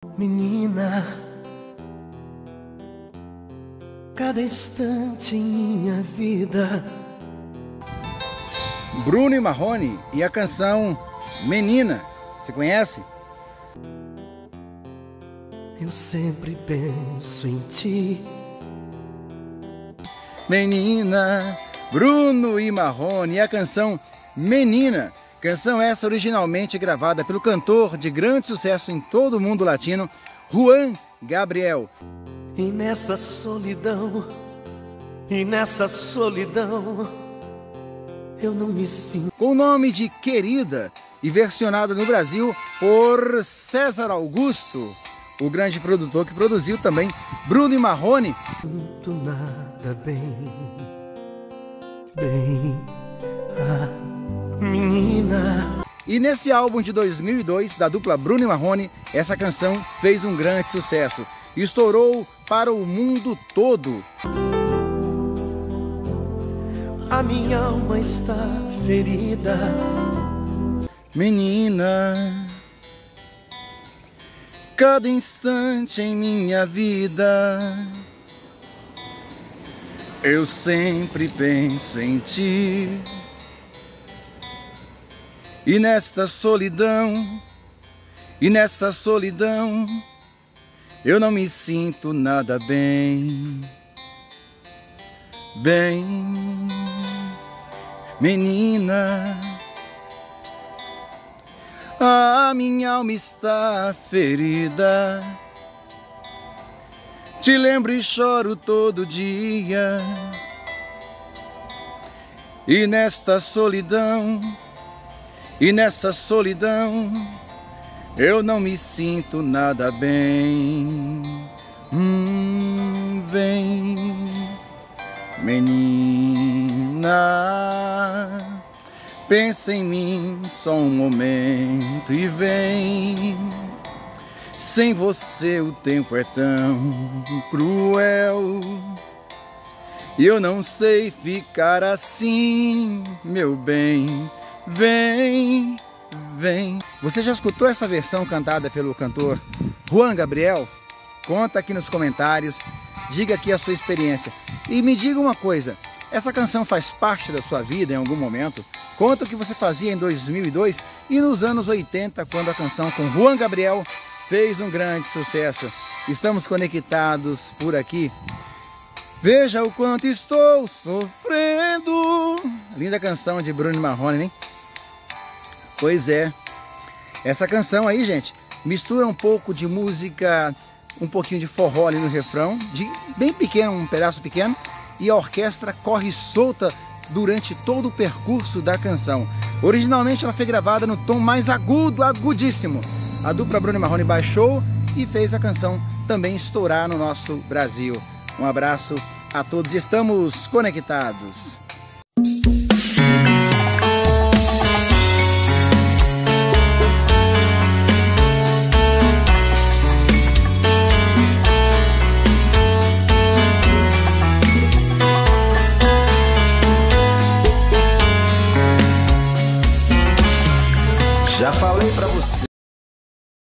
Menina, cada instante em minha vida. Bruno e Marrone e a canção Menina, você conhece? Eu sempre penso em ti. Menina, Bruno e Marrone e a canção Menina. Canção essa originalmente gravada pelo cantor de grande sucesso em todo o mundo latino, Juan Gabriel. E nessa solidão, eu não me sinto. Com o nome de Querida e versionada no Brasil por César Augusto, o grande produtor que produziu também Bruno e Marrone. Sinto nada bem, menina. E nesse álbum de 2002, da dupla Bruno e Marrone, essa canção fez um grande sucesso. Estourou para o mundo todo. A minha alma está ferida. Menina, cada instante em minha vida, eu sempre penso em ti. E nesta solidão, eu não me sinto nada bem, menina. A minha alma está ferida, te lembro e choro todo dia. E nesta solidão, eu não me sinto nada bem. Vem, menina, pensa em mim só um momento e vem. Sem você o tempo é tão cruel, e eu não sei ficar assim, meu bem. Vem, vem. Você já escutou essa versão cantada pelo cantor Juan Gabriel? Conta aqui nos comentários, diga aqui a sua experiência. E me diga uma coisa, essa canção faz parte da sua vida em algum momento? Conta o que você fazia em 2002 e nos anos 80, quando a canção com Juan Gabriel fez um grande sucesso. Estamos conectados por aqui. Veja o quanto estou sofrendo. Linda canção de Bruno e Marrone, hein? Pois é. Essa canção aí, gente, mistura um pouco de música, um pouquinho de forró ali no refrão, bem pequeno, um pedaço pequeno, e a orquestra corre solta durante todo o percurso da canção. Originalmente ela foi gravada no tom mais agudo, agudíssimo. A dupla Bruno e Marrone baixou e fez a canção também estourar no nosso Brasil. Um abraço a todos e estamos conectados.